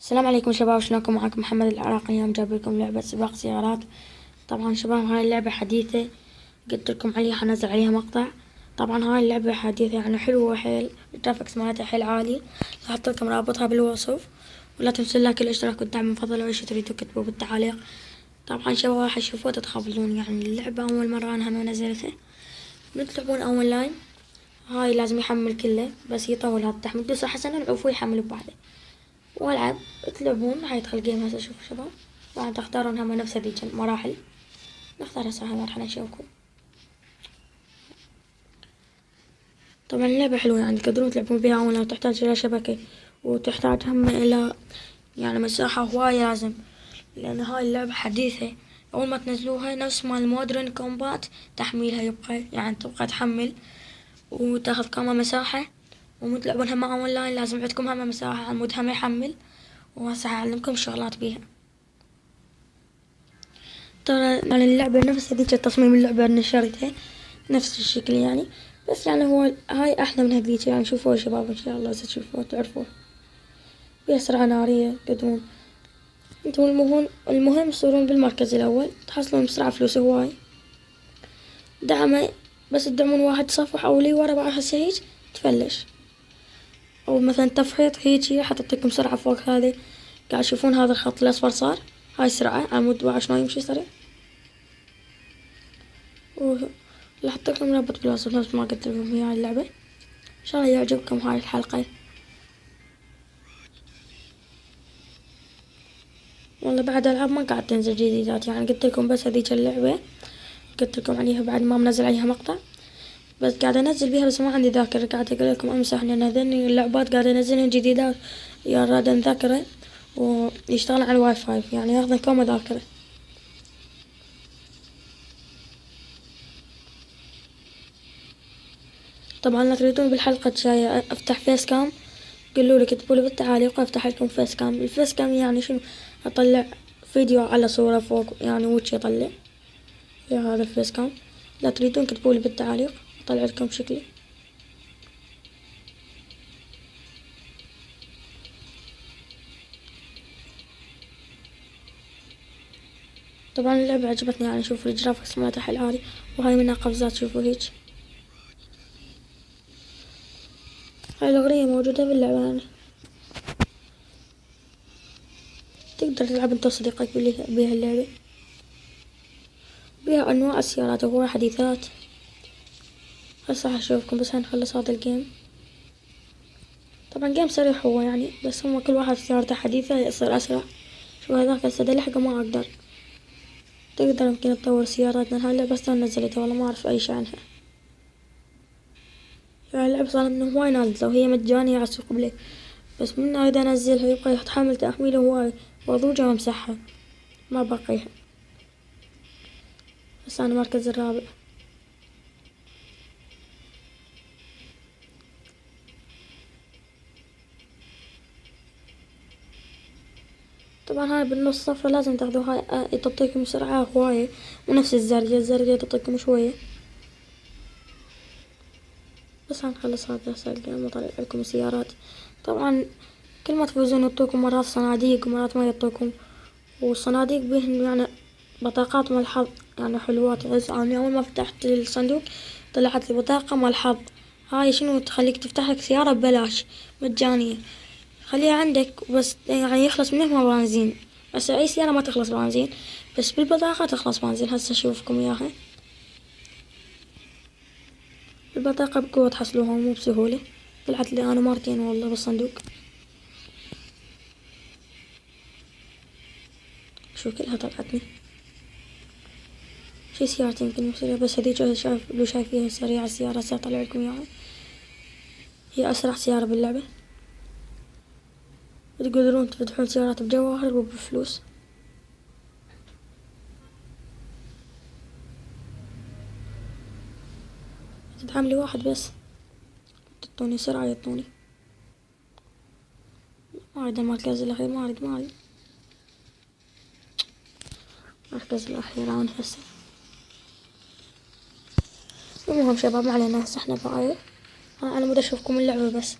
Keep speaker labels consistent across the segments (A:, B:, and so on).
A: السلام عليكم شباب، شلونكم؟ معكم محمد العراقي. اليوم جايب لكم لعبة سباق سيارات. طبعا شباب هاي اللعبة حديثة، قلت لكم عليها حنزل عليها مقطع. طبعا هاي اللعبة حديثة يعني حلوة حيل، الجرافيكس مالتها حيل عالي. راح احط لكم رابطها بالوصف، ولا تنسوا لايك الاشتراك والدعم من فضل، وايش تريدوا كتبوا بالتعاليق. طبعا شباب راح تشوفوها تتخبلون، يعني اللعبة اول مرة انا هم نزلتها. بتلعبون اون لاين، هاي لازم يحمل كله، بس يطول هذا التحميل. دوسوا حسنا العفو يحمل بوحده والعب. تلعبون راح يدخل جيم هسه. شوفوا شباب، راح تختارون هم نفس هذيك المراحل. نختار هسه هاي راح نشوفكم. طبعا اللعبة حلوة، يعني تقدرون تلعبون بها ولا تحتاج الى شبكة، وتحتاج هم الى يعني مساحة هواية لازم، لان هاي اللعبة حديثة. اول ما تنزلوها نفس مال مودرن كومبات تحميلها يبقى، يعني تبقى تحمل وتاخذ كمان مساحة. وتلعبونها مع اونلاين لازم عندكم هم مساحة عمود هم يحمل. وهسه هعلمكم شغلات بيها. ترى يعني اللعبة نفس هذيك تصميم اللعبة اللي نشرتها نفس الشكل يعني، بس يعني هو هاي أحلى من هذيك. يعني شوفوها شباب إن شاء الله ستشوفوها تعرفوها. فيها سرعة نارية تقدرون انتم. المهم تصيرون بالمركز الأول، تحصلون بسرعة فلوس هواي. دعمة بس تدعمون واحد صفح أو لي ورا بعد هسه هيج تفلش، أو مثلا تفحيط هيجي حتى تعطيكم سرعة فوق هذه. قاعد تشوفون هذا الخط الأصفر صار، هاي سرعة عمود بقى شلون يمشي سريع. راح احط لكم رابط بالوصف نفس ما قلت لكم في هاي اللعبة. ان شاء الله يعجبكم هاي الحلقة. والله بعد العاب ما قاعد تنزل جديدات، يعني قلت لكم بس هذيك اللعبة قلت لكم عليها بعد ما منزل عليها مقطع. بس قاعد انزل بيها، بس ما عندي ذاكرة. قاعد اقول لكم امسح لان هذني اللعبات قاعد انزلهم جديدات يا راد ذاكرة، ويشتغل على الواي فاي يعني ياخذن كوم ذاكرة. طبعا لا تريدون بالحلقة الجاية افتح فيس كام، قولوا لي كتبوا لي بالتعاليق وافتح لكم فيس كام. الفيس كام يعني شنو؟ اطلع فيديو على صورة فوق يعني وجهي يطلع يا هذا الفيس كام. لا تريدون كتبوا لي بالتعاليق اطلع لكم شكلي. طبعا اللعبة عجبتني، يعني شوفوا الجرافيكس مالتها حيل عالي، وهاي منها قفزات شوفوا هيج. هاي الأغنية موجودة باللعبة يعني. تقدر تلعب انت وصديقك بيها اللعبة. بيها أنواع السيارات وهو حديثات. هسه هشوفكم بس هنخلص هذا الجيم. طبعا جيم سريع هو يعني، بس هو كل واحد سيارته حديثة يصير أسرع. شو هذاك هسه دلحقه ما أقدر. تقدر يمكن تطور سيارات، لأن هاي اللعبة بس نزلتها والله ما أعرف أي شيء عنها. يعني اللعبة صارت من هواي نازلة وهي مجانية على السوق بلاي، بس من أريد أنزلها يبقى يتحمل تحميل هواي وأضوجها وأمسحها ما بقيها. بس أنا المركز الرابع. طبعا هاي بالنص صفرة لازم تاخذوا هاي تعطيكم سرعة هواية، ونفس الزرقاء تعطيكم شوية. بس هنخلص هذا هسه الجيم وطلع لكم سيارات. طبعا كل ما تفوزون يعطوكم مرات صناديق ومرات ما يعطوكم. والصناديق بيهن يعني بطاقات مال الحظ يعني حلوات. أنا أول ما فتحت الصندوق طلعت لي بطاقة مال الحظ. هاي شنو تخليك تفتح لك سيارة ببلاش مجانية. خليها عندك بس يعني يخلص منك ما بنزين. بس أي سيارة ما تخلص بنزين، بس بالبطاقة تخلص بنزين. هسه أشوفكم إياها. البطاقة بقوة تحصلوها مو بسهولة. طلعت لي أنا مرتين والله بالصندوق. شو كلها طلعتني. في سيارتين يمكن سريعة، بس هذيك شايف لو شايفيها سريعة السيارة هسه أطلع لكم إياها. هي أسرع سيارة باللعبة. تقدرون تفتحون سيارات بجواهر وبفلوس. تدعم لي واحد بس، تعطوني سرعة يعطوني. ما أريد المركز الأخير، ما أريد المركز الأخير أنا هسه. المهم شباب ما علينا، هسه احنا بقاية. أنا مود أشوفكم اللعبة بس.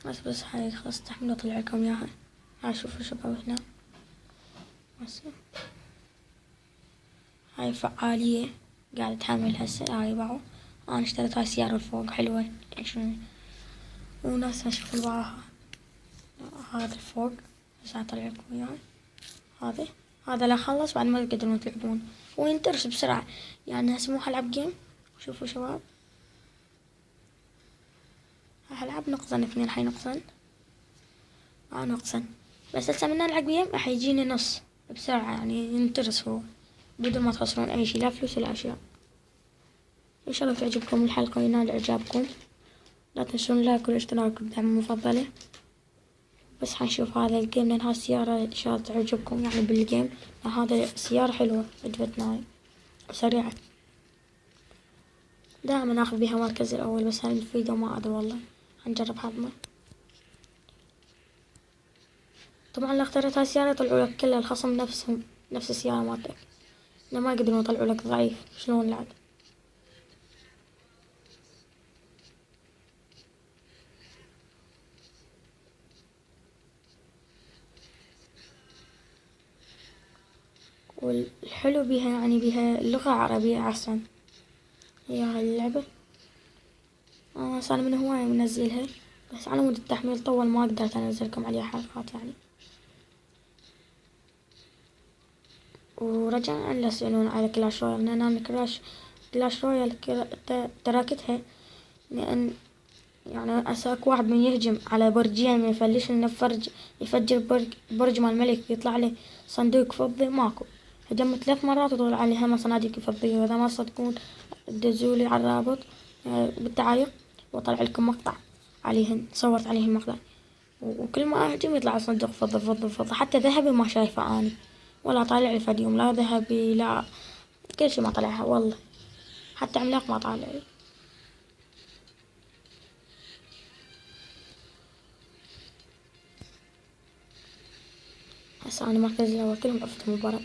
A: بس هاي خلاص تحملوا طلع لكم اياها. هاي شوفوا شباب هنا بس. هاي فعالية قاعدة تحمل هسه. هاي باعوا. انا اشتريت هاي السيارة الفوق حلوة 20 وناس اشوف الباعها. هذا الفوق بس اطلع لكم اياه. هذا لا خلص بعد ما تقدرون تلعبون وينترس بسرعة. يعني هسه مو حلعب جيم. شوفوا شباب هلعب نقصن 2 حي نقصن. نقصن بس هسه من نلعب جيم راح يجيني نص بسرعة. يعني ينترس هو بدون ما تخسرون اي شي لا فلوس ولا اشياء. ان شاء الله تعجبكم الحلقة وينال اعجابكم. لا تنسون لايك والاشتراك والدعم المفضلة. بس حنشوف هذا الجيم لان هاي السيارة ان شاء الله تعجبكم يعني بالجيم. هذا السيارة حلوة عجبتنا هاي وسريعة. دائما اخذ بيها مركز الاول بس هاي مفيدة وما ادري والله. حنجرب هضمه. طبعا لو اخترت هاي السيارة يطلعوا لك كل الخصم نفسهم نفس السيارة مالتك. ما يقدرون يطلعوا لك ضعيف. شلون لعب. والحلو بيها يعني بيها لغة عربية أحسن. هي هاي اللعبة صار من هواية منزلها بس على مود التحميل طول ما قدرت انزلكم عليها حلقات يعني. ورجعنا نسألون على كلاش رويال لأن أنا كلاش رويال تركتها لأن يعني أساك واحد من يهجم على برجين ما يفلش لنا يفجر برج مال الملك يطلع له صندوق فضي ماكو. هجمت 3 مرات وطلع عليه هم صناديق فضية. وإذا ما صدقون دزولي على الرابط بالتعليق وطلع لكم مقطع عليهن صورت عليه المقطع. وكل ما أهجم يطلع صندوق فضي فضي فضي. حتى ذهبي ما شايفه أني ولا طالع لي فديوم لا ذهبي لا كل شي ما طلعها والله. حتى عملاق ما طالع لي. هسه أنا مركز الأول كلهم عفتهم المباراة.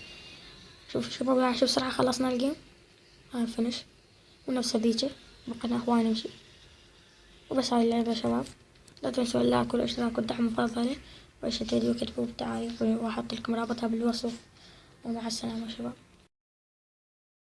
A: شوف شباب شوف بسرعة خلصنا الجيم. هاي فينش ونفس هذيجي بقينا هواي نمشي. وبس هاي اللعبة شباب. لا تنسوا اللايك والاشتراك والدعم المفضلة. وإيش الفيديو كتبوا بالتعليق وأحط لكم رابطها بالوصف. ومع السلامة شباب.